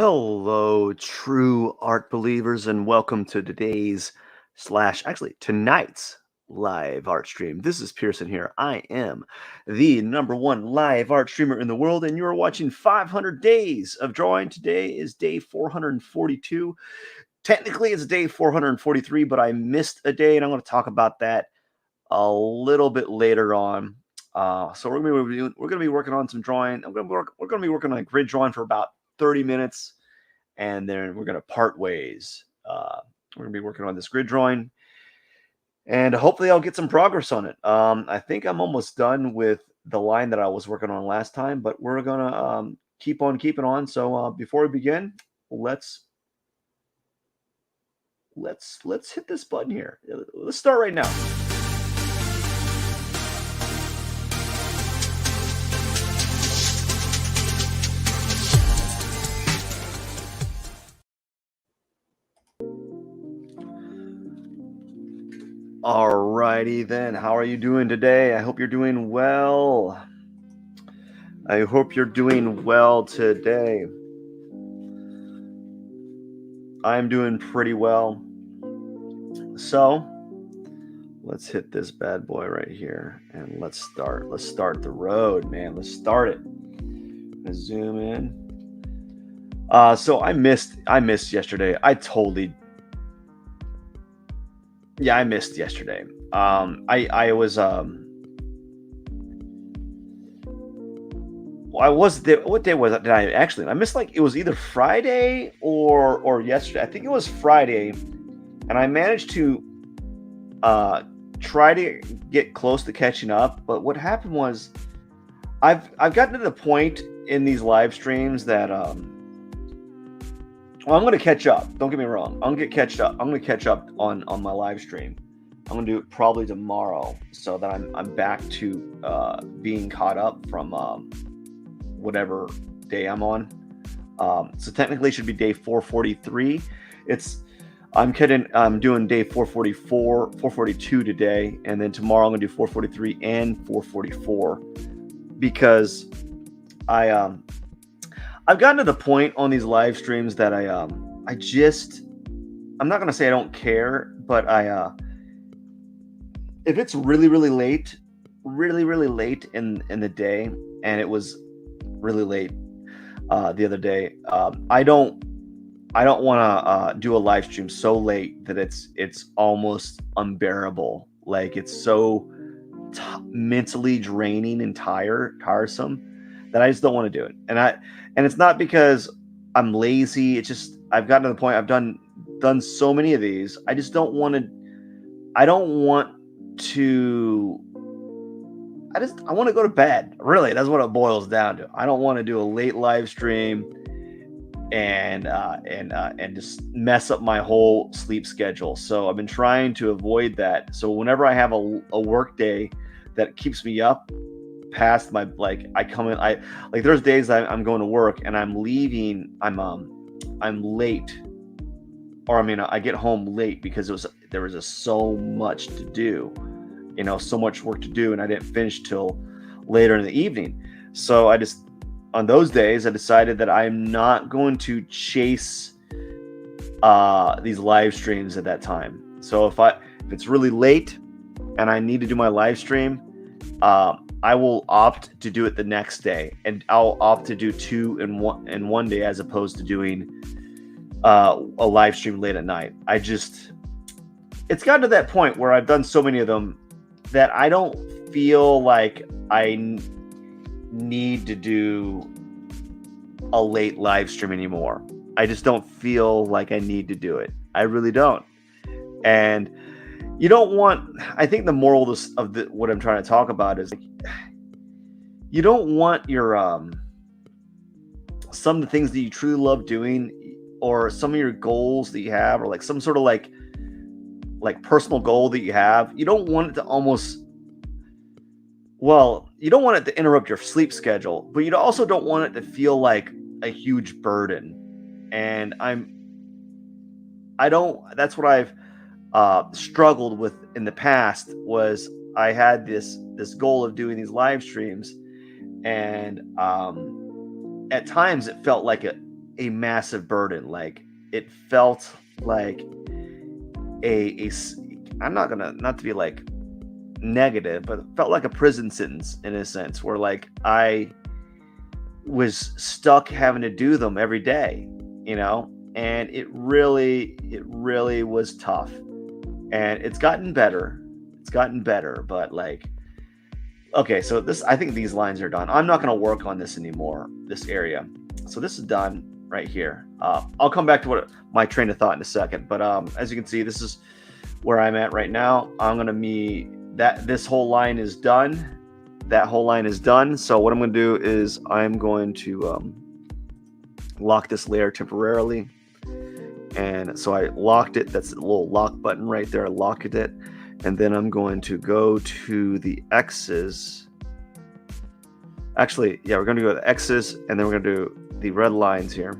Hello, true art believers, and welcome to tonight's live art stream. This is Pierson here. I am the number one live art streamer in the world, and you are watching 500 Days of Drawing. Today is day 442. Technically, it's day 443, but I missed a day, and I'm going to talk about that a little bit later on. So we're going to be working on some drawing. We're going to be working on grid drawing for about 30 minutes, and then we're going to part ways. We're going to be working on this grid drawing, and hopefully I'll get some progress on it. I think I'm almost done with the line that I was working on last time, but we're going to keep on keeping on. So before we begin, let's hit this button here. Let's start right now. Alrighty then, how are you doing today? I hope you're doing well. I hope you're doing well today. I'm doing pretty well. So let's hit this bad boy right here and let's start the road, man. Let's start it. Let's zoom in. So I missed yesterday. I missed yesterday. I was I was there. What day was it? Did I actually? I missed, like, it was either Friday or yesterday. I think it was Friday, and I managed to try to get close to catching up. But what happened was I've gotten to the point in these live streams that well, I'm going to catch up. Don't get me wrong. I'm going to catch up. I'm going to catch up on my live stream. I'm going to do it probably tomorrow, so that I'm back to being caught up from whatever day I'm on. So technically it should be day 443. I'm doing day 444, 442 today, and then tomorrow I'm going to do 443 and 444 because I've gotten to the point on these live streams that I'm not going to say I don't care, but if it's really late in the day, and it was really late the other day, I don't want to do a live stream so late that it's almost unbearable. Like, it's so mentally draining and tiresome that I just don't want to do it. And it's not because I'm lazy. It's just I've gotten to the point. I've done so many of these. I just don't want to. I don't want to. I want to go to bed. Really, that's what it boils down to. I don't want to do a late live stream and just mess up my whole sleep schedule. So I've been trying to avoid that. So whenever I have a work day that keeps me up past my, there's days I'm going to work and I'm leaving. I'm late, or I get home late because there was just so much to do. So much work to do, and I didn't finish till later in the evening. So on those days, I decided that I'm not going to chase these live streams at that time. So if it's really late and I need to do my live stream, I will opt to do it the next day, and I'll opt to do two in one day as opposed to doing a live stream late at night. It's gotten to that point where I've done so many of them that I don't feel like I need to do a late live stream anymore. I just don't feel like I need to do it. I really don't. And you don't want. I think the moral of what I'm trying to talk about is, you don't want your some of the things that you truly love doing, or some of your goals that you have, or like some sort of like personal goal that you have. You don't want it to you don't want it to interrupt your sleep schedule, but you also don't want it to feel like a huge burden. And that's what I've struggled with in the past. Was I had this goal of doing these live streams, and at times it felt like a massive burden. Like it felt like I'm not to be like negative, but it felt like a prison sentence in a sense where like I was stuck having to do them every day, and it really was tough. And it's gotten better. It's gotten better, but like, okay, so I think these lines are done. I'm not going to work on this anymore, this area. So this is done right here. I'll come back to my train of thought in a second, but as you can see, this is where I'm at right now. I'm going to this whole line is done. That whole line is done. So what I'm going to do is I'm going to lock this layer temporarily. And so I locked it. That's the little lock button right there. I locked it. And then I'm going to go to the X's. Actually, yeah, we're going to go to the X's, and then we're going to do the red lines here.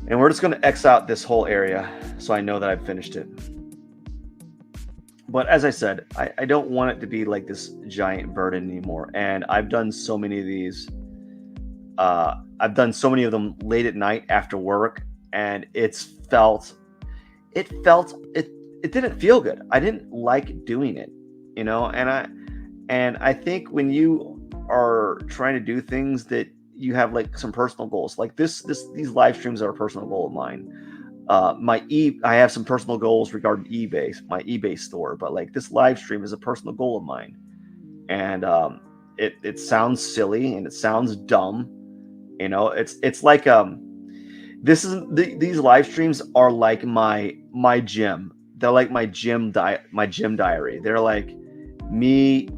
And we're just going to X out this whole area so I know that I've finished it. But as I said, I don't want it to be like this giant burden anymore. And I've done so many of these. I've done so many of them late at night after work, and it didn't feel good. I didn't like doing it, and I think when you are trying to do things that you have like some personal goals, like these live streams are a personal goal of mine. I have some personal goals regarding eBay, my eBay store, but like this live stream is a personal goal of mine. And it sounds silly and it sounds dumb. It's like these live streams are like my gym. They're like my gym diary. They're like me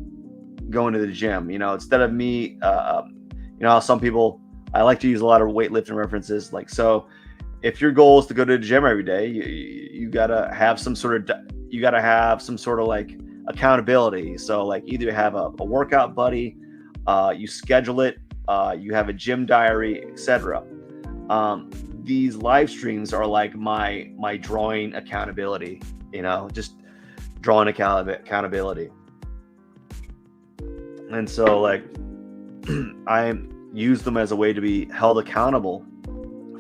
going to the gym, instead of me, some people, I like to use a lot of weightlifting references. Like, so if your goal is to go to the gym every day, you gotta have some sort of like accountability. So like either have a workout buddy, you schedule it, you have a gym diary, etc. These live streams are like my drawing accountability, just drawing accountability. And so like I use them as a way to be held accountable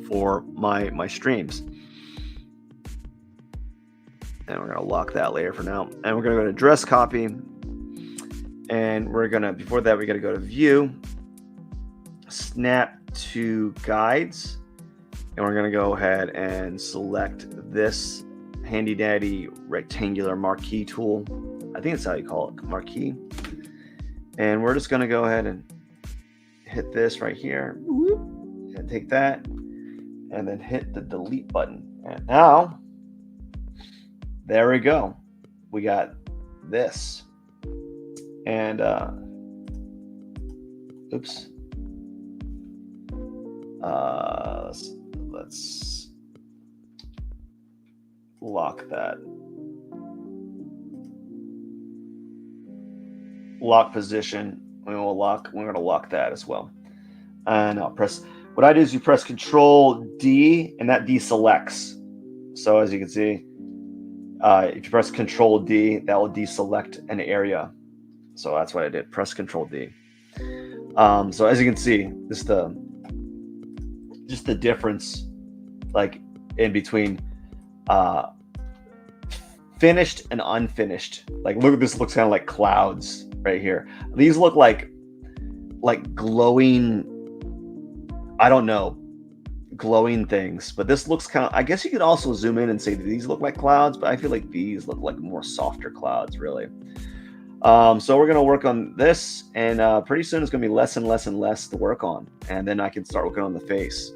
for my streams. And we're going to lock that layer for now. And we're going to go to dress copy. And before that, we got to go to view, snap to guides. And we're going to go ahead and select this handy dandy rectangular marquee tool. I think that's how you call it, marquee. And we're just going to go ahead and hit this right here. And take that. And then hit the delete button. And now, there we go. We got this. And, oops. Let's lock that. Lock position. We're going to lock that as well. And I'll press. What I do is you press Control D, and that deselects. So as you can see, if you press Control D, that will deselect an area. So that's what I did. Press Control D. So as you can see, just the difference, like in between finished and unfinished. Like look at this. Looks kind of like clouds right here. These look like glowing. I don't know, glowing things, but this looks kind of, I guess you could also zoom in and say that these look like clouds, but I feel like these look like more softer clouds, really. So we're going to work on this, and pretty soon it's going to be less and less and less to work on. And then I can start working on the face,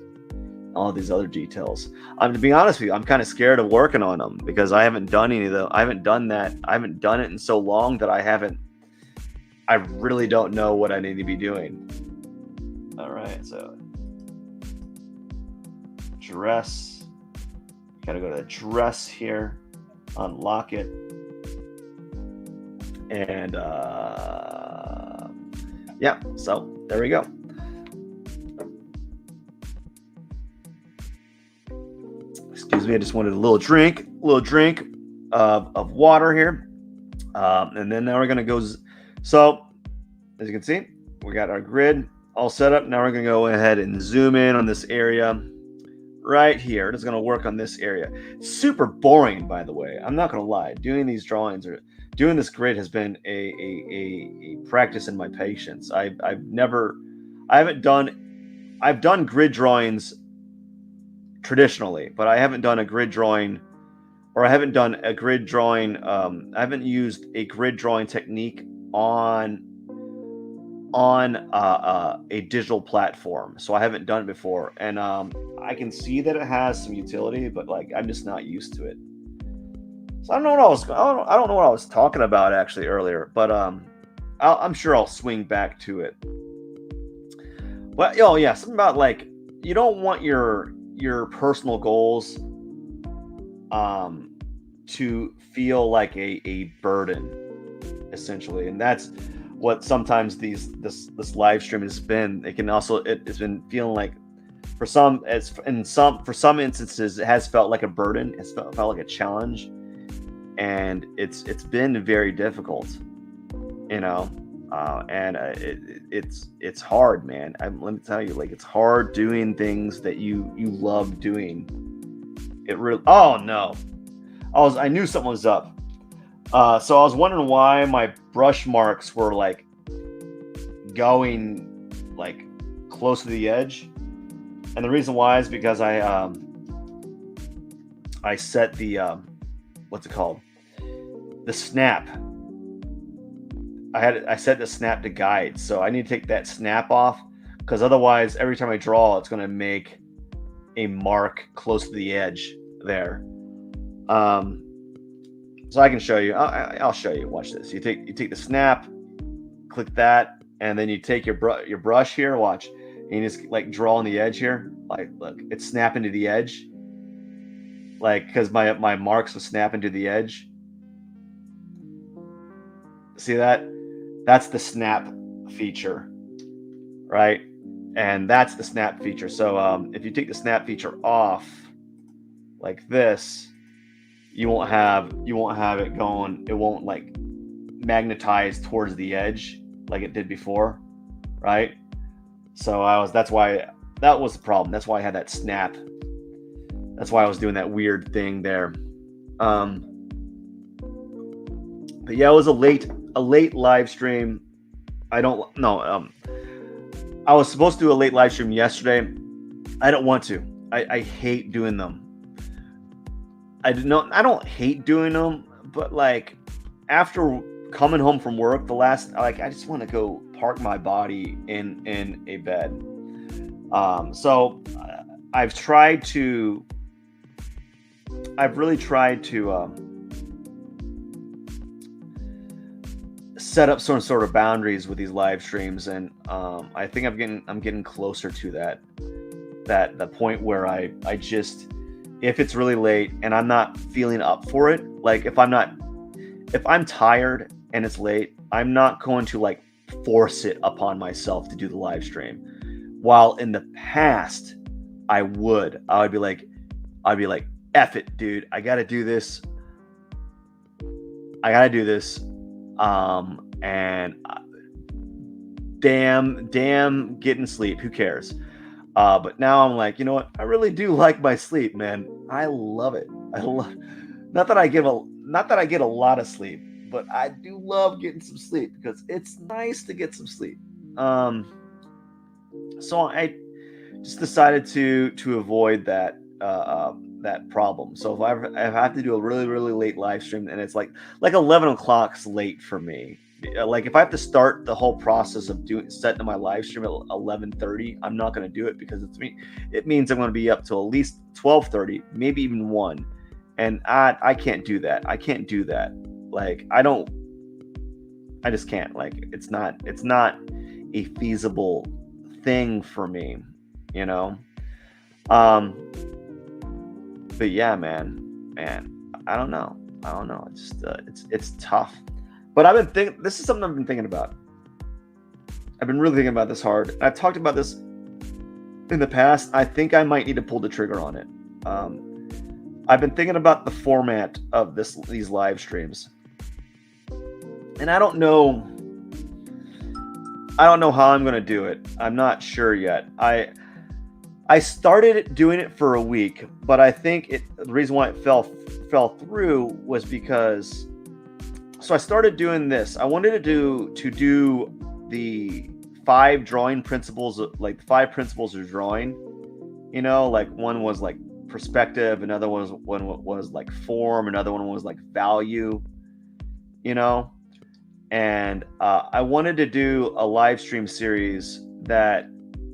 all these other details. To be honest with you, I'm kind of scared of working on them because I haven't done any of them. I haven't done it in so long that I really don't know what I need to be doing. All right, so dress, gotta go to the dress here, unlock it, and yeah, so there we go. Excuse me, I just wanted a little drink of water here, and then now we're gonna go. So as you can see, we got our grid. all set up. Now we're going to go ahead and zoom in on this area right here. It's going to work on this area. Super boring, by the way. I'm not going to lie. Doing these drawings or doing this grid has been a practice in my patience. I've done grid drawings traditionally, but I haven't done a grid drawing, or I haven't done a grid drawing. I haven't used a grid drawing technique on a digital platform, so I haven't done it before, and I can see that it has some utility, but like I'm just not used to it. So I don't know what I was talking about actually earlier, but I'm sure I'll swing back to it. But yeah, something about like you don't want your personal goals to feel like a burden, essentially, and that's what sometimes this live stream has been. It's been feeling like for some instances it has felt like a burden. It's felt like a challenge, and it's been very difficult, and it's hard, man. Let me tell you, like it's hard doing things that you love doing. It really. Oh no, I knew something was up. So I was wondering why my brush marks were like going like close to the edge, and the reason why is because I set the what's it called, the snap. I set the snap to guide, so I need to take that snap off, because otherwise every time I draw it's going to make a mark close to the edge there. So I can show you. I'll show you. Watch this. You take the snap, click that, and then you take your brush here. Watch, and you just like draw on the edge here. Like, look, it's snapping to the edge. Like, because my marks will snap into the edge. See that? That's the snap feature, right? And that's the snap feature. So if you take the snap feature off, like this, you won't have it going. It won't like magnetize towards the edge like it did before, right? So that's why that was the problem. That's why I had that snap. That's why I was doing that weird thing there. But yeah, it was a late live stream. I don't know. I was supposed to do a late live stream yesterday. I don't want to. I hate doing them. I don't hate doing them, but like after coming home from work, I just want to go park my body in a bed. So I've really tried to set up some sort of boundaries with these live streams, and I think I'm getting closer to that point where I just, if it's really late and I'm not feeling up for it, like if I'm tired and it's late, I'm not going to like force it upon myself to do the live stream. While in the past, I would be like, F it, dude. I got to do this. And damn getting sleep. Who cares? But now I'm like, you know what? I really do like my sleep, man. I love it. Not that I get a lot of sleep, but I do love getting some sleep because it's nice to get some sleep. So I just decided to avoid that problem. So if I have to do a really, really late live stream, and it's like 11 o'clock's late for me. Like if I have to start the whole process of setting my live stream at 11:30, I'm not going to do it, because it means I'm going to be up till at least 12:30, maybe even 1. And I can't do that. I can't do that. Like I just can't. Like it's not a feasible thing for me, you know? But yeah, man, I don't know. It's just, it's tough. But this is something I've been thinking about. I've been really thinking about this hard. I've talked about this in the past. I think I might need to pull the trigger on it. I've been thinking about the format of these live streams. And I don't know I don't know how I'm going to do it. I'm not sure yet. I started doing it for a week, but I think the reason why it fell through was because, so I started doing this. I wanted to do the 5 drawing principles, like the 5 principles of drawing. Like one was like perspective, another one was like form, another one was like value. You know, and I wanted to do a live stream series that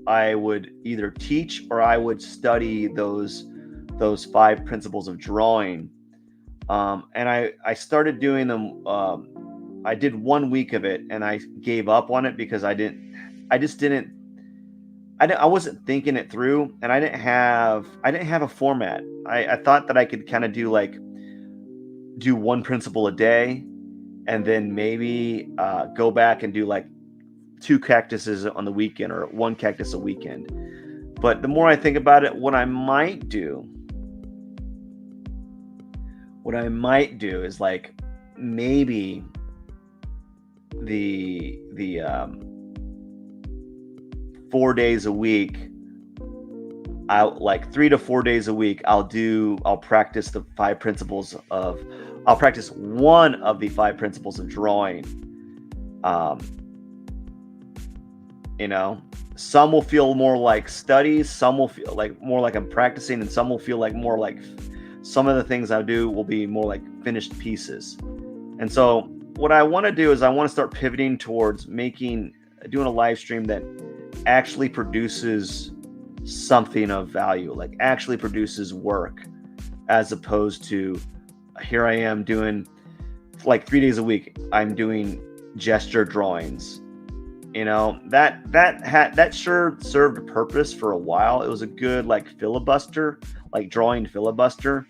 I would either teach or I would study those 5 principles of drawing. And I started doing them. I did 1 week of it and I gave up on it because I wasn't thinking it through, and I didn't have a format. I thought that I could kind of do 1 principle a day, and then maybe go back and do like 2 cactuses on the weekend or 1 cactus a weekend. But the more I think about it, what I might do is like maybe the 4 days a week, like 3 to 4 days a week, I'll practice the 5 principles of, I'll practice one of the 5 principles of drawing. Some will feel more like studies, some will feel like more like I'm practicing, and some will feel like more like some of the things I do will be more like finished pieces. And so what I want to do is I want to start pivoting towards doing a live stream that actually produces something of value, like actually produces work, as opposed to here I am doing like 3 days a week, I'm doing gesture drawings. That sure served a purpose for a while. It was a good like filibuster, like drawing filibuster,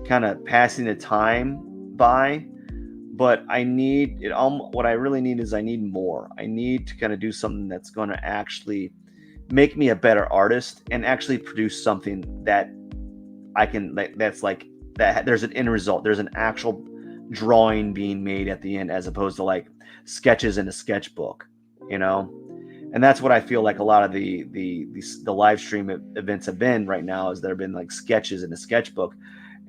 kind of passing the time by. But I need it. What I really need is I need more. I need to kind of do something that's going to actually make me a better artist and actually produce something that I can. That's like that. There's an end result. There's an actual drawing being made at the end, as opposed to like sketches in a sketchbook. And that's what I feel like a lot of the live stream events have been right now, is there have been like sketches in a sketchbook,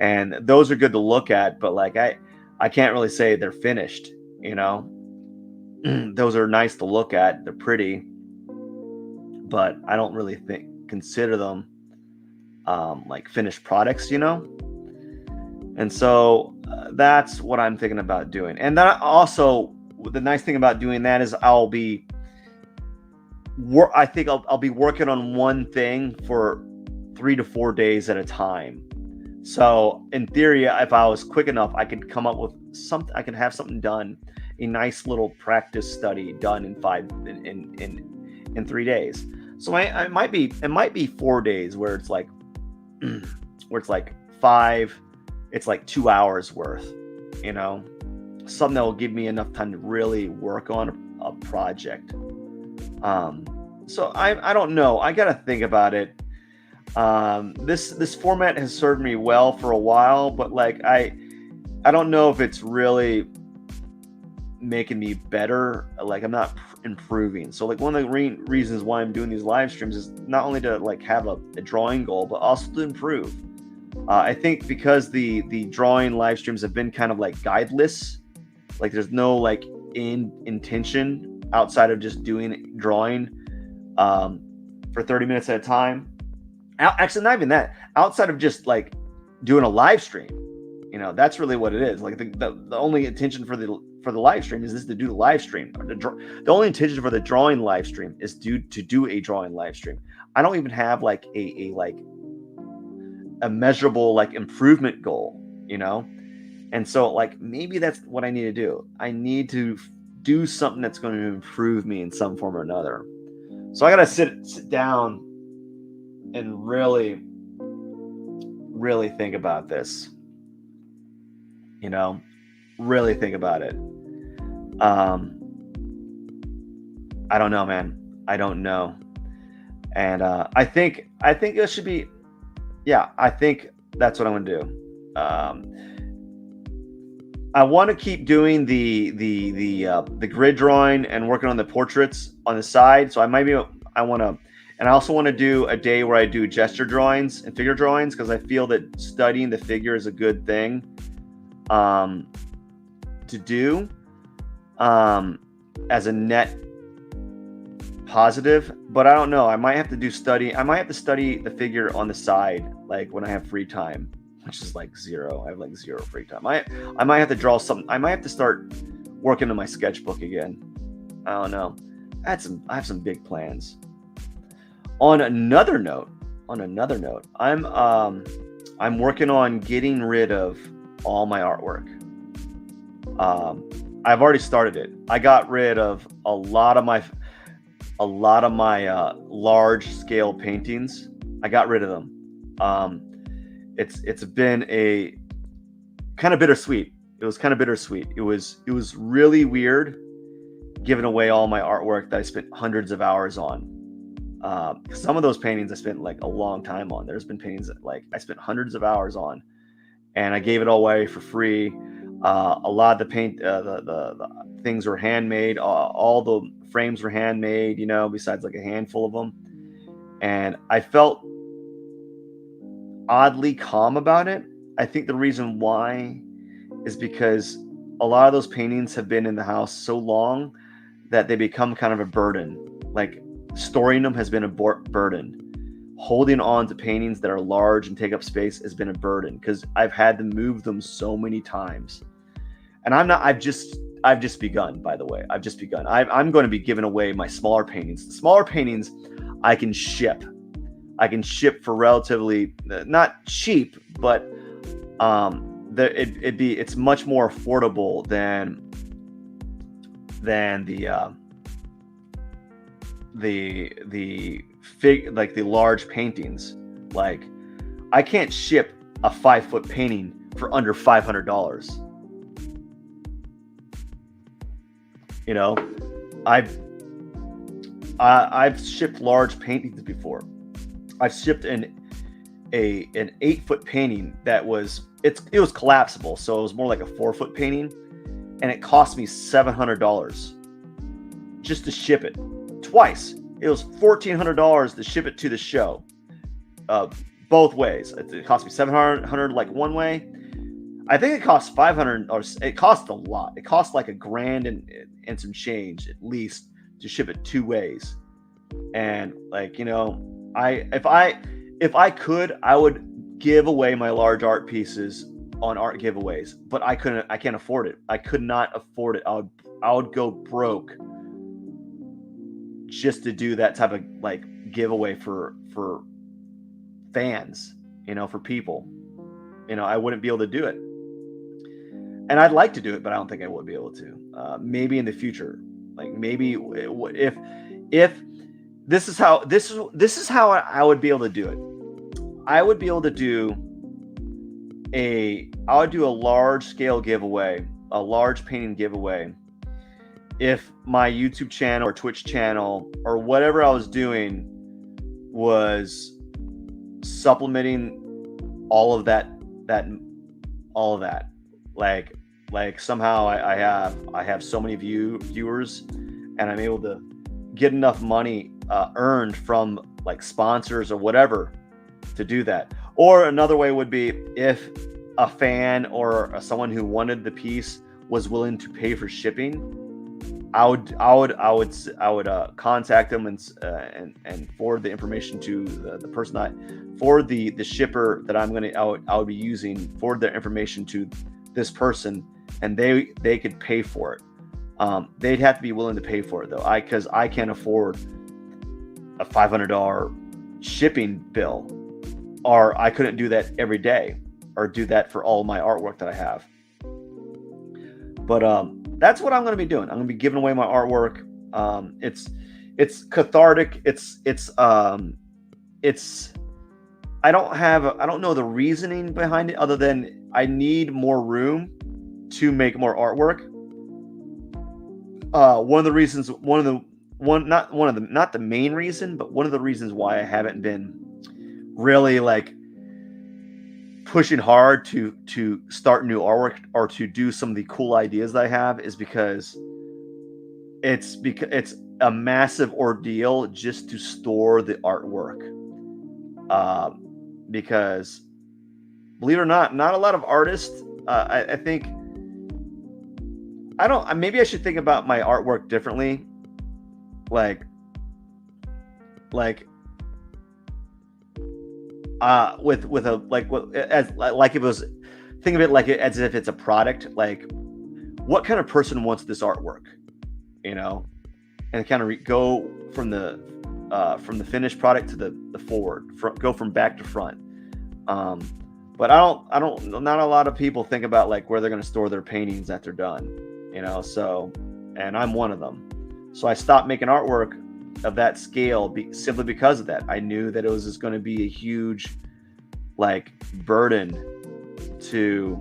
and those are good to look at, but like I can't really say they're finished. Those are nice to look at, they're pretty, but I don't really consider them like finished products. And so that's what I'm thinking about doing. And then also, the nice thing about doing that is I'll be working on one thing for 3 to 4 days at a time. So in theory, if I was quick enough, I could come up with something. I could have something done, a nice little practice study done in 3 days. So it might be 4 days where it's like 5. It's like 2 hours worth. Something that will give me enough time to really work on a project. So I don't know. I gotta think about it. This format has served me well for a while, but like I don't know if it's really making me better. Like I'm not improving. So like one of the reasons why I'm doing these live streams is not only to like have a drawing goal, but also to improve. I think because the drawing live streams have been kind of like guideless. Like there's no like intention outside of just drawing for 30 minutes at a time. Actually, not even that. Outside of just like doing a live stream, that's really what it is. Like the only intention for the live stream is to do the live stream. The only intention for the drawing live stream is to do a drawing live stream. I don't even have like a measurable like improvement goal, And so like maybe that's what I need to do. I need to do something that's going to improve me in some form or another. So I got to sit down and really think about this. Really think about it. I don't know, man. I don't know. And I think it should be. Yeah, I think that's what I'm going to do. I want to keep doing the grid drawing and working on the portraits on the side. So I want to, and I also want to do a day where I do gesture drawings and figure drawings, because I feel that studying the figure is a good thing to do as a net positive. But I don't know. I might have to study the figure on the side, like when I have free time, which is like zero. I have like zero free time. I might have to draw something. I might have to start working on my sketchbook again. I don't know. I have some big plans. On another note, I'm working on getting rid of all my artwork. I've already started it. I got rid of a lot of my large scale paintings. I got rid of them. It's been a kind of bittersweet. It was kind of bittersweet. It was really weird giving away all my artwork that I spent hundreds of hours on. Some of those paintings I spent like a long time on. There's been paintings that like I spent hundreds of hours on, and I gave it all away for free. A lot of the paint, the things were handmade. All the frames were handmade, besides like a handful of them. And I felt oddly calm about it. I think the reason why is because a lot of those paintings have been in the house so long that they become kind of a burden. Like storing them has been a burden. Holding on to paintings that are large and take up space has been a burden, because I've had to move them so many times. And I've just begun, by the way. I've just begun. I'm going to be giving away my smaller paintings. The smaller paintings I can ship. I can ship for relatively, not cheap, but it's much more affordable than the large paintings. Like I can't ship a 5-foot painting for under $500. I've shipped large paintings before. I've shipped an 8-foot painting that was collapsible, so it was more like a 4-foot painting, and it cost me $700 just to ship it twice. It was $1,400 to ship it to the show, both ways. It cost me $700 like one way. I think it cost $500. It cost a lot. It cost like $1,000 and some change at least to ship it 2 ways. And like if I could, I would give away my large art pieces on art giveaways, but I couldn't. I can't afford it. I could not afford it. I would go broke just to do that type of like giveaway for fans, for people. I wouldn't be able to do it. And I'd like to do it, but I don't think I would be able to. Maybe in the future, like maybe if this is how I would be able to do it. I would be able to do a large scale giveaway, a large painting giveaway, if my YouTube channel or Twitch channel or whatever I was doing was supplementing all of that. Like somehow I have so many viewers, and I'm able to get enough money earned from like sponsors or whatever to do that. Or another way would be if a fan or someone who wanted the piece was willing to pay for shipping, I would contact them and forward the information to the person forward the shipper that I would be using, forward their information to this person, and they could pay for it. They'd have to be willing to pay for it though, because I can't afford a $500 shipping bill, or I couldn't do that every day or do that for all my artwork that I have. But that's what I'm going to be doing. I'm going to be giving away my artwork. It's cathartic. It's I don't know the reasoning behind it, other than I need more room to make more artwork. Not the main reason, but one of the reasons why I haven't been really like pushing hard to start new artwork or to do some of the cool ideas that I have is because it's a massive ordeal just to store the artwork. Because believe it or not a lot of artists. I think I don't. Maybe I should think about my artwork differently. Like, like with a as like if it was, think of it like as if it's a product. Like, what kind of person wants this artwork, and kind of go from the finished product to the forward, go from back to front. But I don't not a lot of people think about like where they're going to store their paintings that they're done, so, and I'm one of them. So I stopped making artwork of that scale simply because of that. I knew that it was just going to be a huge like burden to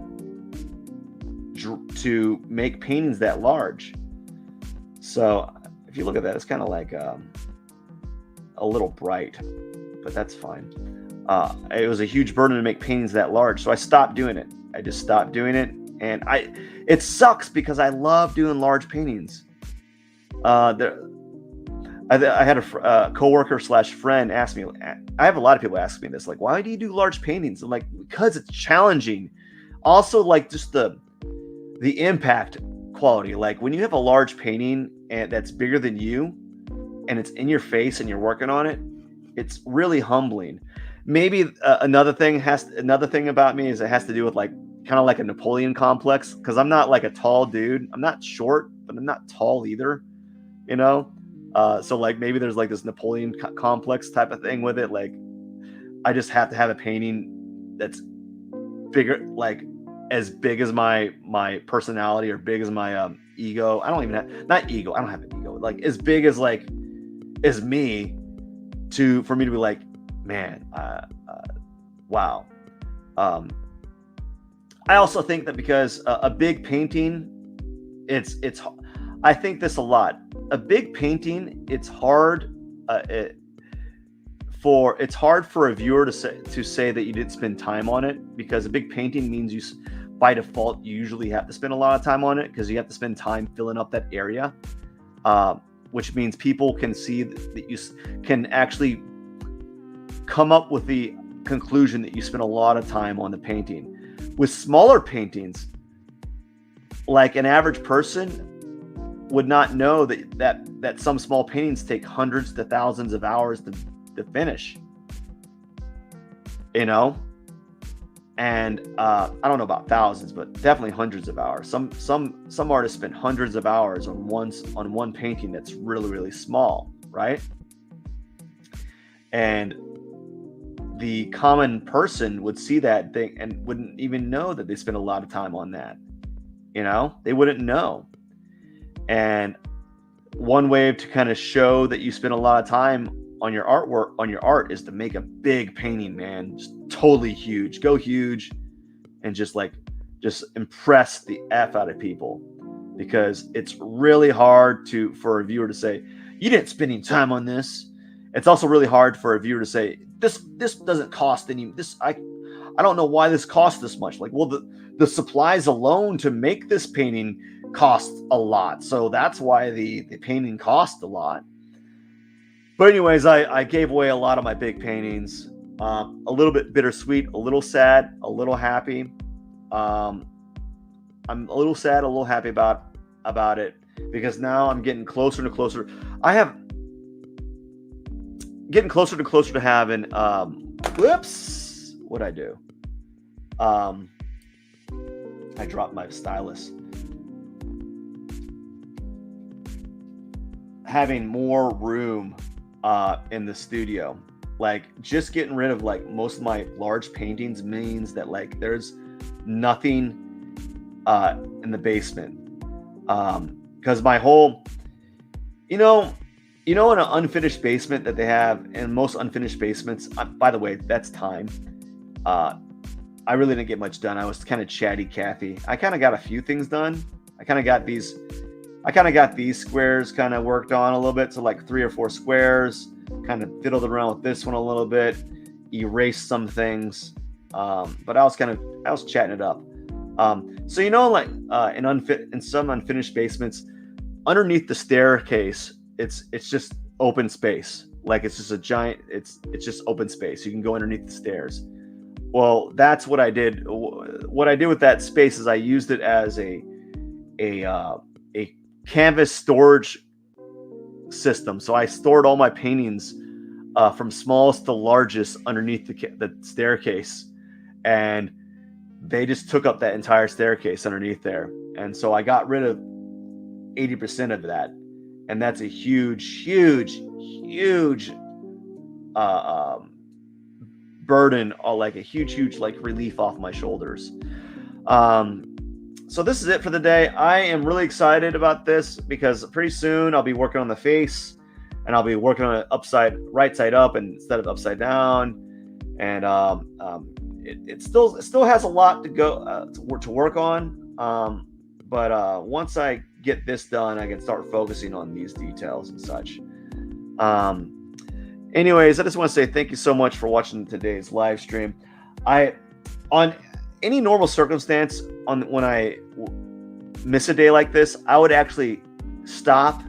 make paintings that large. So if you look at that, it's kind of like a little bright, but that's fine. It was a huge burden to make paintings that large, so I stopped doing it. I just stopped doing it, and it sucks because I love doing large paintings. I had a coworker / friend ask me. I have a lot of people ask me this, like, why do you do large paintings? I'm like, because it's challenging. Also, like, just the impact quality. Like, when you have a large painting and that's bigger than you, and it's in your face and you're working on it, it's really humbling. Maybe another thing about me is it has to do with like kind of like a Napoleon complex, because I'm not like a tall dude. I'm not short, but I'm not tall either. So like maybe there's like this Napoleon complex type of thing with it. Like, I just have to have a painting that's bigger, like as big as my personality or big as my ego. I don't even have, not ego. I don't have an ego. Like as big as like as me for me to be like, man, wow. I also think that because a big painting, it's I think this a lot. A big painting, it's hard for a viewer to say that you didn't spend time on it, because a big painting means you by default you usually have to spend a lot of time on it, because you have to spend time filling up that area, which means people can see that you can actually come up with the conclusion that you spent a lot of time on the painting. With smaller paintings, like an average person would not know that some small paintings take hundreds to thousands of hours to finish, and I don't know about thousands, but definitely hundreds of hours. Some artists spend hundreds of hours on one painting that's really, really small, right? And the common person would see that thing and wouldn't even know that they spent a lot of time on that. They wouldn't know. And one way to kind of show that you spend a lot of time on your art is to make a big painting, man. Just totally huge. Go huge and just impress the F out of people, because it's really hard for a viewer to say, you didn't spend any time on this. It's also really hard for a viewer to say, this doesn't cost any, I don't know why this costs this much. Like, well, the supplies alone to make this painting cost a lot, so that's why the painting cost a lot. But anyways, I gave away a lot of my big paintings. A little bit bittersweet, a little sad, a little happy. I'm a little sad, a little happy about it, because now I'm getting closer and closer. Getting closer to having whoops, what'd I do? I dropped my stylus. Having more room in the studio. Like, just getting rid of like most of my large paintings means that like there's nothing in the basement, because my whole, in an unfinished basement that they have, in most unfinished basements, by the way, that's time. I really didn't get much done. I was kind of chatty Cathy. I kind of got a few things done. I kind of got these squares kind of worked on a little bit. So like 3 or 4 squares, kind of fiddled around with this one a little bit, erased some things. But I was chatting it up. So like in some unfinished basements, underneath the staircase, it's just open space. Like it's just a giant. It's just open space. You can go underneath the stairs. Well, that's what I did. What I did with that space is I used it as a canvas storage system. So I stored all my paintings from smallest to largest underneath the staircase, and they just took up that entire staircase underneath there. And so I got rid of 80% of that, and that's a huge uh, um, burden, or like a huge like relief off my shoulders. So this is it for the day. I am really excited about this because pretty soon I'll be working on the face, and I'll be working on it right side up instead of upside down. And it still has a lot to go to work on. But once I get this done, I can start focusing on these details and such. Anyways, I just want to say thank you so much for watching today's live stream. On any normal circumstance, when I miss a day like this, I would actually stop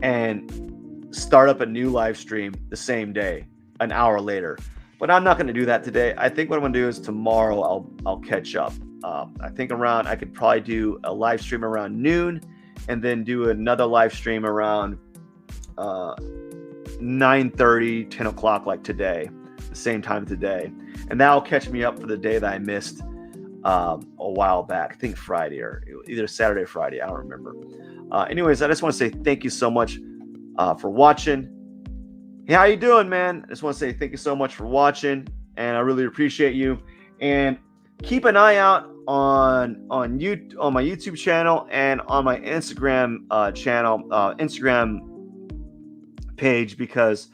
and start up a new live stream the same day, an hour later. But I'm not going to do that today. I think what I'm going to do is tomorrow I'll catch up. I think I could probably do a live stream around noon, and then do another live stream around 9:30, 10 o'clock like today, the same time today. And that'll catch me up for the day that I missed a while back. I think Friday, or either Saturday or Friday. I don't remember. Anyways, I just want to say thank you so much for watching. Hey, how you doing, man? I just want to say thank you so much for watching, and I really appreciate you. And keep an eye out on my YouTube channel and on my Instagram Instagram page, because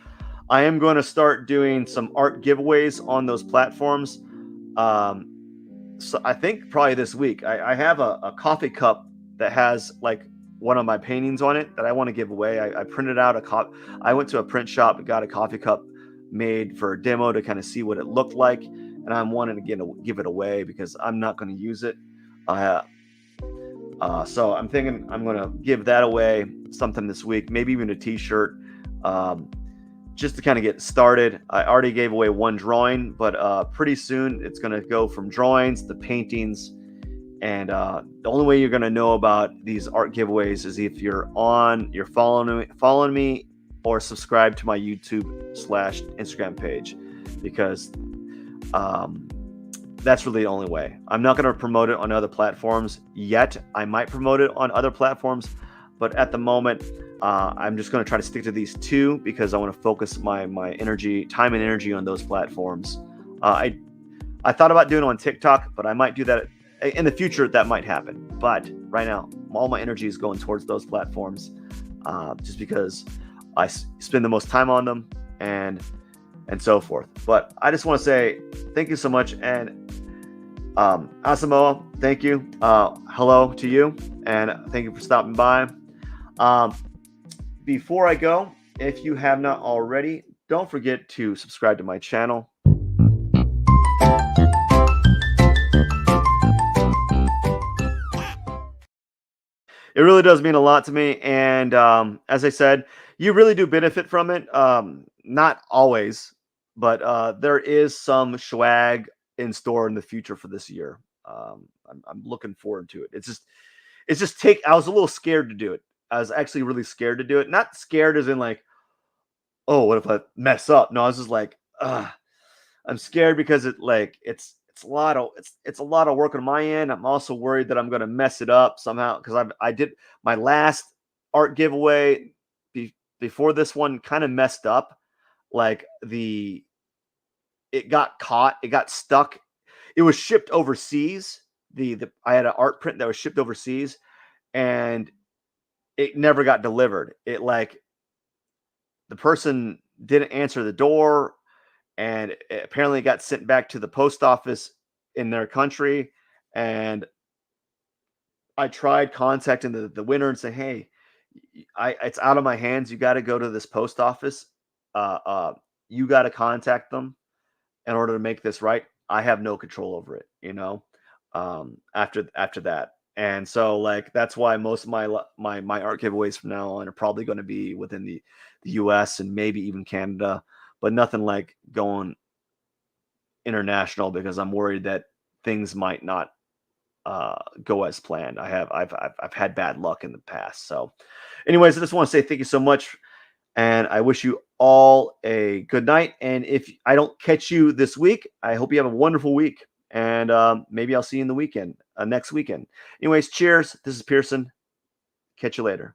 I am going to start doing some art giveaways on those platforms. So I think probably this week. I have a coffee cup that has like one of my paintings on it that I want to give away. I printed out I went to a print shop and got a coffee cup made for a demo to kind of see what it looked like, and I'm wanting to give it away because I'm not going to use it. So I'm thinking I'm going to give that away sometime this week, maybe even a t-shirt, just to kind of get started. I already gave away one drawing, but pretty soon it's going to go from drawings to paintings. And the only way you're going to know about these art giveaways is if you're following me or subscribe to my YouTube/Instagram page, because that's really the only way. I'm not going to promote it on other platforms yet. I might promote it on other platforms, but at the moment, I'm just going to try to stick to these two because I want to focus my time and energy on those platforms. I thought about doing it on TikTok, but I might do that in the future. That might happen. But right now, all my energy is going towards those platforms, just because I spend the most time on them and so forth. But I just want to say thank you so much. And Asamoah, thank you. Hello to you. And thank you for stopping by. Before I go, if you have not already, don't forget to subscribe to my channel. It really does mean a lot to me. And as I said, you really do benefit from it. Not always, but there is some swag in store in the future for this year. I'm looking forward to it. I was a little scared to do it. I was actually really scared to do it. Not scared as in like, oh, what if I mess up? No, I was just like, I'm scared because it's a lot of work on my end. I'm also worried that I'm going to mess it up somehow, because I did my last art giveaway before this one kind of messed up. Like it got caught, it got stuck. It was shipped overseas. I had an art print that was shipped overseas, and it never got delivered. The person didn't answer the door, and it apparently got sent back to the post office in their country. And I tried contacting the winner and say, hey, it's out of my hands. You got to go to this post office. You got to contact them in order to make this right. I have no control over it, after that. And so like that's why most of my art giveaways from now on are probably going to be within the US and maybe even Canada, but nothing like going international because I'm worried that things might not go as planned. I've had bad luck in the past. So anyways, I just want to say thank you so much. And I wish you all a good night. And if I don't catch you this week, I hope you have a wonderful week. And maybe I'll see you in the weekend, next weekend. Anyways, cheers. This is Pierson. Catch you later.